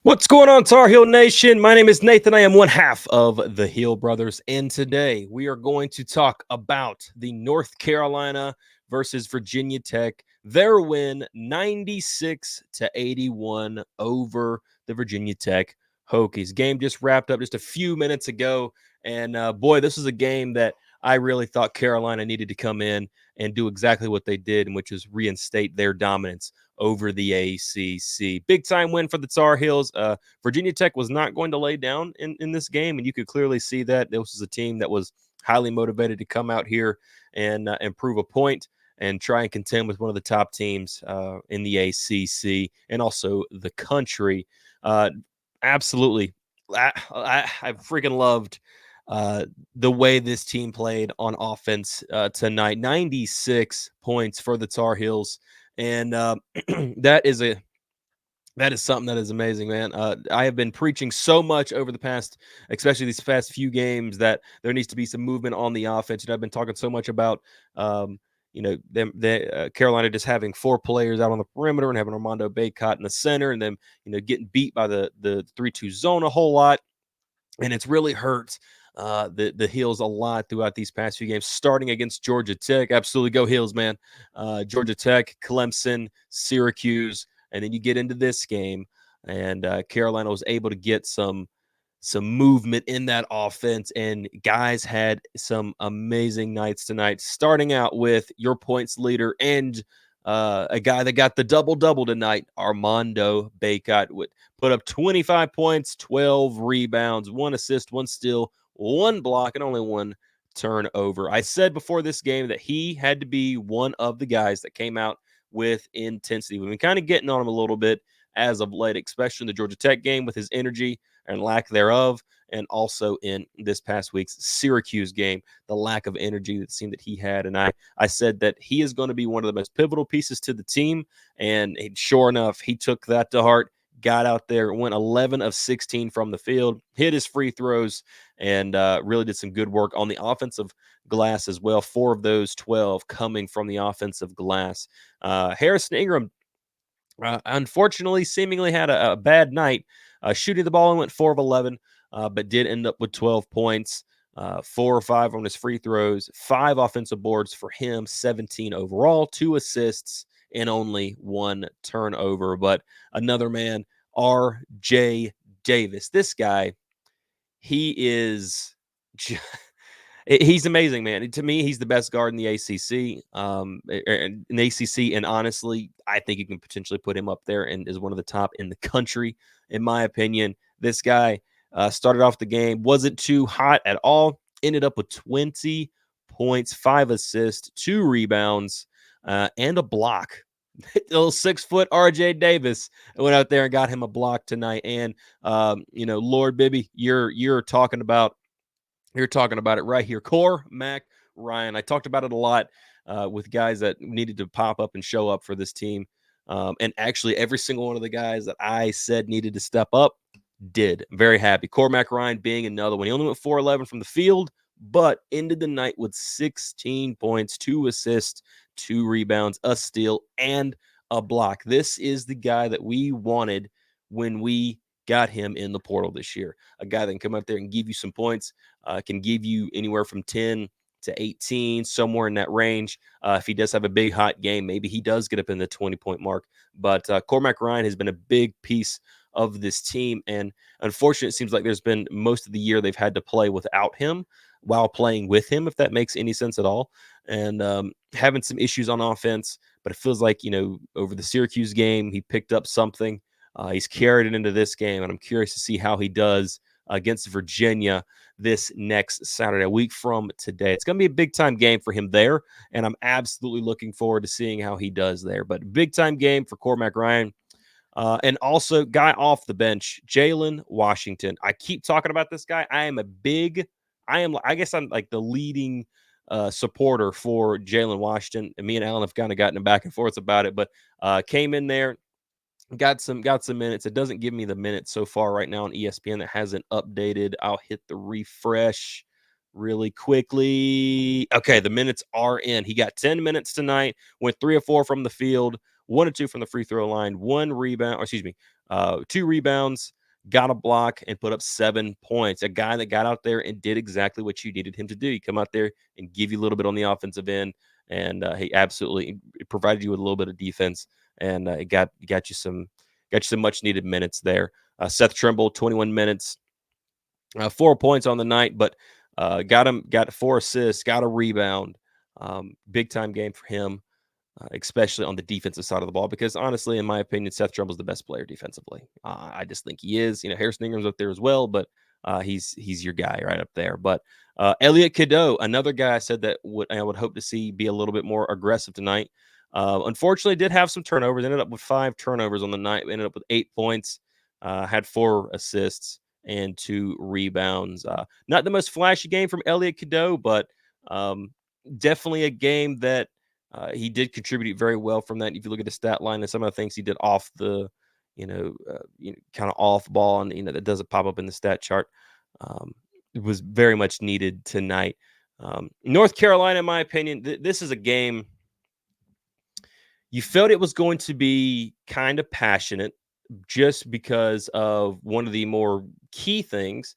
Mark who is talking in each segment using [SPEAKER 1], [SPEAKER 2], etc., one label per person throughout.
[SPEAKER 1] What's going on, Tar Heel Nation? My name is Nathan. I am one half of the Heel Brothers, and today we are going to talk about the North Carolina versus Virginia Tech, their win 96-81 over the Virginia Tech Hokies. Game just wrapped up just a few minutes ago, and boy, this is a game that I really thought Carolina needed to come in and do exactly what they did, which is reinstate their dominance over the ACC. Big time win for the Tar Heels. Virginia Tech was not going to lay down in this game, and you could clearly see that. This was a team that was highly motivated to come out here and prove a point and try and contend with one of the top teams in the ACC and also the country. Absolutely. I freaking loved the way this team played on offense tonight. 96 points for the Tar Heels. And that is something that is amazing, man. I have been preaching so much over the past, especially these past few games, that there needs to be some movement on the offense. And I've been talking so much about, Carolina just having four players out on the perimeter and having Armando Bacot in the center, and then getting beat by the 3-2 zone a whole lot, and it's really hurt the Heels a lot throughout these past few games, starting against Georgia Tech. Absolutely go Heels, man. Georgia Tech, Clemson, Syracuse, and then you get into this game, and Carolina was able to get some movement in that offense, and guys had some amazing nights tonight, starting out with your points leader and a guy that got the double-double tonight, Armando Bacot, would put up 25 points, 12 rebounds, 1 assist, 1 steal, 1 block, and only 1 turnover. I said before this game that he had to be one of the guys that came out with intensity. We've been kind of getting on him a little bit as of late, especially in the Georgia Tech game with his energy and lack thereof, and also in this past week's Syracuse game, the lack of energy that seemed that he had. And I said that he is going to be one of the most pivotal pieces to the team, and sure enough, he took that to heart, got out there, went 11 of 16 from the field, hit his free throws, and really did some good work on the offensive glass as well. 4 of those 12 coming from the offensive glass. Harrison Ingram, unfortunately, seemingly had a bad night. Shooting the ball and went 4 of 11, but did end up with 12 points, 4 or 5 on his free throws, 5 offensive boards for him, 17 overall, 2 assists, and only 1 turnover. But another man, R.J. Davis. This guy, he is he's amazing, man. To me, he's the best guard in the ACC. And honestly, I think you can potentially put him up there and is one of the top in the country, in my opinion. This guy started off the game, wasn't too hot at all. Ended up with 20 points, 5 assists, 2 rebounds, and a block. Little 6-foot RJ Davis went out there and got him a block tonight. And Lord Bibby, you're talking about it right here. Core Mac Ryan. I talked about it a lot with guys that needed to pop up and show up for this team. And actually, every single one of the guys that I said needed to step up did. I'm very happy. Cormac Ryan being another one. He only went 4-11 from the field, but ended the night with 16 points, 2 assists, 2 rebounds, a steal, and a block. This is the guy that we wanted when we got him in the portal this year. A guy that can come out there and give you some points, can give you anywhere from 10 to 18, somewhere in that range. If he does have a big hot game, maybe he does get up in the 20-point mark. But Cormac Ryan has been a big piece of this team, and unfortunately, it seems like there's been most of the year they've had to play without him while playing with him, if that makes any sense at all, and having some issues on offense. But it feels like, over the Syracuse game, he picked up something. He's carried it into this game, and I'm curious to see how he does against Virginia this next Saturday, a week from today. It's going to be a big-time game for him there, and I'm absolutely looking forward to seeing how he does there. But big-time game for Cormac Ryan. And also, guy off the bench, Jalen Washington. I keep talking about this guy. I guess I'm like the leading supporter for Jalen Washington. And me and Alan have kind of gotten back and forth about it, but came in there, got some minutes. It doesn't give me the minutes so far right now on ESPN. That hasn't updated. I'll hit the refresh really quickly. Okay, the minutes are in. He got 10 minutes tonight, went 3 or 4 from the field, 1 or 2 from the free throw line, 1 rebound, or excuse me, 2 rebounds, got a block, and put up 7 points. A guy that got out there and did exactly what you needed him to do. He come out there and give you a little bit on the offensive end, and he absolutely provided you with a little bit of defense, and it got you some much needed minutes there. Seth Trimble, 21 minutes, 4 points on the night, but got 4 assists, got a rebound. Big time game for him, especially on the defensive side of the ball, because honestly, in my opinion, Seth Trumble's the best player defensively. I just think he is. Harrison Ingram's up there as well, but he's your guy right up there. But Elliot Cadeau, another guy I said that I would hope to see be a little bit more aggressive tonight. Unfortunately, did have some turnovers. Ended up with 5 turnovers on the night. Ended up with 8 points. Had 4 assists and 2 rebounds. Not the most flashy game from Elliot Cadeau, but definitely a game that he did contribute very well from that. If you look at the stat line and some of the things he did off the, kind of off ball, and that doesn't pop up in the stat chart, it was very much needed tonight. North Carolina, in my opinion, this is a game you felt it was going to be kind of passionate, just because of one of the more key things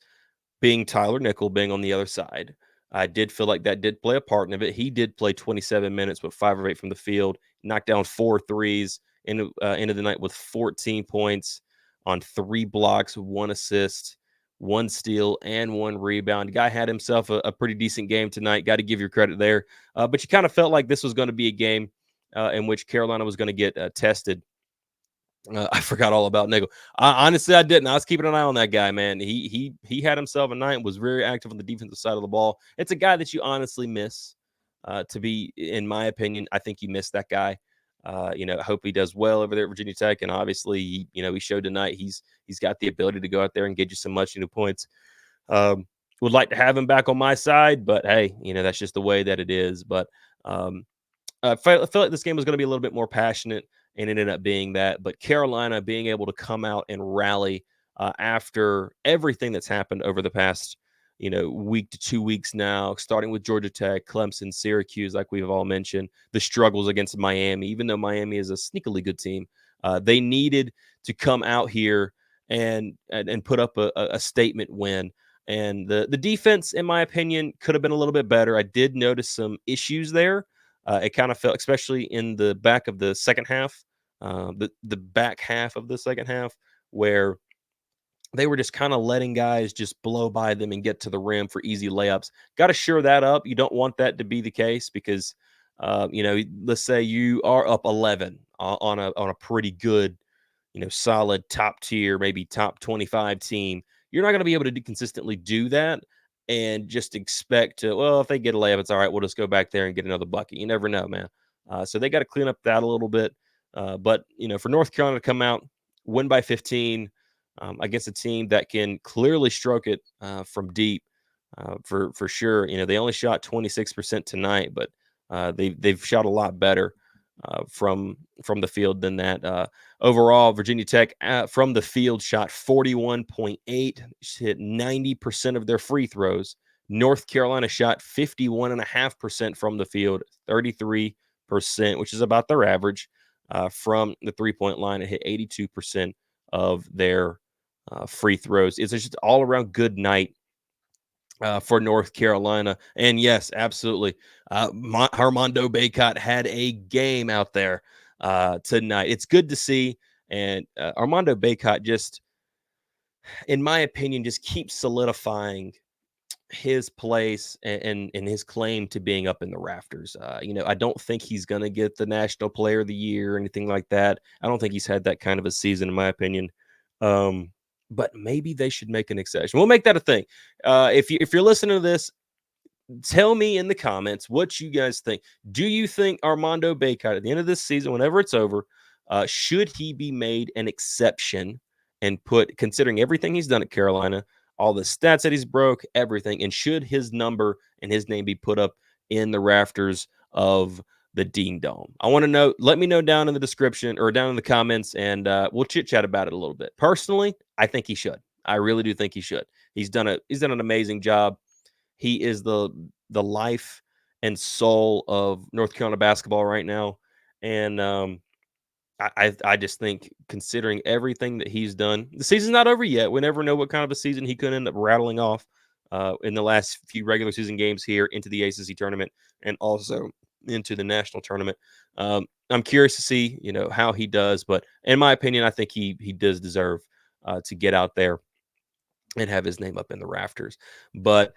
[SPEAKER 1] being Tyler Nickel being on the other side. I did feel like that did play a part in it. He did play 27 minutes with 5 of 8 from the field, knocked down 4 threes, ended the night with 14 points on 3 blocks, 1 assist, 1 steal, and 1 rebound. The guy had himself a pretty decent game tonight. Got to give your credit there. But you kind of felt like this was going to be a game in which Carolina was going to get tested. I forgot all about Nagel. Honestly, I didn't. I was keeping an eye on that guy, man. He had himself a night, was very active on the defensive side of the ball. It's a guy that you honestly miss. To be, in my opinion, I think you miss that guy. I hope he does well over there at Virginia Tech, and obviously, he showed tonight he's got the ability to go out there and get you some much needed points. Would like to have him back on my side, but hey, that's just the way that it is. But I felt like this game was going to be a little bit more passionate, and it ended up being that. But Carolina being able to come out and rally after everything that's happened over the past, week to 2 weeks now, starting with Georgia Tech, Clemson, Syracuse, like we've all mentioned, the struggles against Miami, even though Miami is a sneakily good team, they needed to come out here and put up a statement win. And the defense, in my opinion, could have been a little bit better. I did notice some issues there. It kind of felt, especially in the back of the second half, the back half of the second half, where they were just kind of letting guys just blow by them and get to the rim for easy layups. Got to shore that up. You don't want that to be the case, because, let's say you are up 11 on a pretty good, solid top tier, maybe top 25 team. You're not going to be able to consistently do that and just expect to, well, if they get a layup, it's all right. We'll just go back there and get another bucket. You never know, man. So they got to clean up that a little bit. But, for North Carolina to come out, win by 15 against a team that can clearly stroke it from deep, for sure. They only shot 26% tonight, but they've shot a lot better from the field than that. Overall, Virginia Tech from the field shot 41.8, hit 90% of their free throws. North Carolina shot 51.5% from the field, 33%, which is about their average from the 3-point line, and hit 82% of their free throws. It's just all around good night for North Carolina. And yes, absolutely. Armando Bacot had a game out there tonight. It's good to see. And Armando Bacot just, in my opinion, just keeps solidifying his place and his claim to being up in the rafters. I don't think he's going to get the National Player of the Year or anything like that. I don't think he's had that kind of a season, in my opinion. But maybe they should make an exception. We'll make that a thing. If you're listening to this, tell me in the comments what you guys think. Do you think Armando Bacot, at the end of this season, whenever it's over, should he be made an exception and put, considering everything he's done at Carolina, all the stats that he's broke, everything, and should his number and his name be put up in the rafters of the Dean Dome? I want to know. Let me know down in the description or down in the comments, and we'll chit chat about it a little bit. Personally, I think he should. I really do think he should. He's done an amazing job. He is the life and soul of North Carolina basketball right now, and I just think, considering everything that he's done, the season's not over yet. We never know what kind of a season he could end up rattling off in the last few regular season games here into the ACC tournament and also into the national tournament. I'm curious to see, how he does. But in my opinion, I think he does deserve to get out there and have his name up in the rafters. But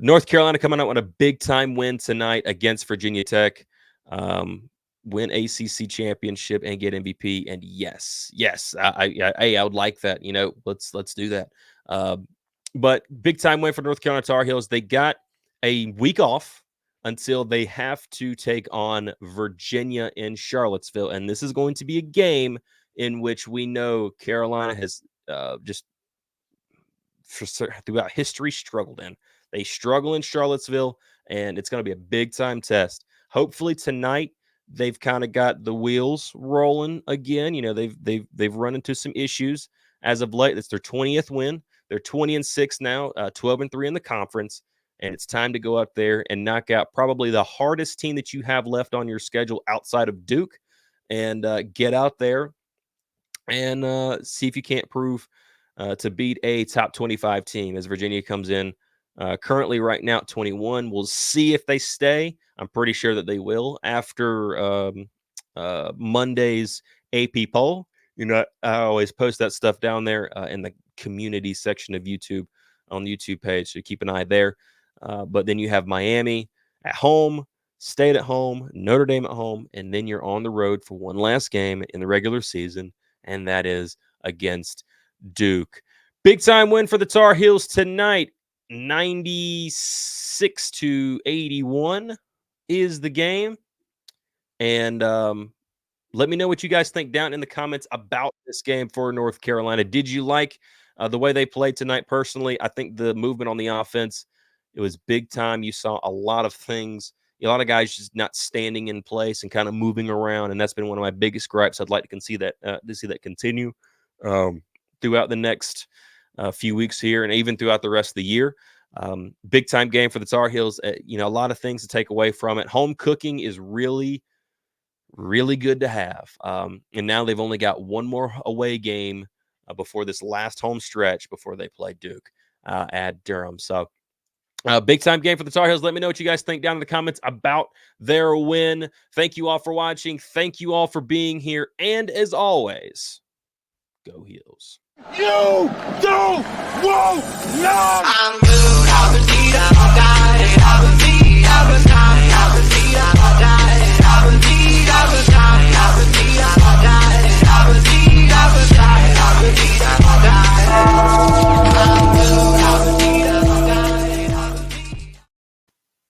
[SPEAKER 1] North Carolina coming out with a big time win tonight against Virginia Tech. Win ACC championship and get MVP. And yes, I would like that. Let's do that. But big time win for North Carolina Tar Heels. They got a week off until they have to take on Virginia in Charlottesville, and this is going to be a game in which we know Carolina has just throughout history struggled in. They struggle in Charlottesville, and it's going to be a big time test. Hopefully tonight they've kind of got the wheels rolling again. They've run into some issues as of late. It's their 20th win. They're 20-6 now, 12-3 in the conference, and it's time to go up there and knock out probably the hardest team that you have left on your schedule outside of Duke, and get out there and see if you can't prove to beat a top 25 team as Virginia comes in currently right now at 21. We'll see if they stay. I'm pretty sure that they will after Monday's AP poll. I always post that stuff down there in the community section of YouTube on the YouTube page, so keep an eye there. But then you have Miami at home, State at home, Notre Dame at home, and then you're on the road for one last game in the regular season, and that is against Duke. Big time win for the Tar Heels tonight. 96-81 is the game. And let me know what you guys think down in the comments about this game for North Carolina. Did you like the way they played tonight? Personally, I think the movement on the offense, it was big time. You saw a lot of things, a lot of guys just not standing in place and kind of moving around, and that's been one of my biggest gripes. I'd like to see that continue throughout the next few weeks here and even throughout the rest of the year. Big time game for the Tar Heels. A lot of things to take away from it. Home cooking is really, really good to have. And now they've only got one more away game before this last home stretch before they play Duke at Durham. So big time game for the Tar Heels. Let me know what you guys think down in the comments about their win. Thank you all for watching. Thank you all for being here. And as always, go Heels. You don't want none. I'm good.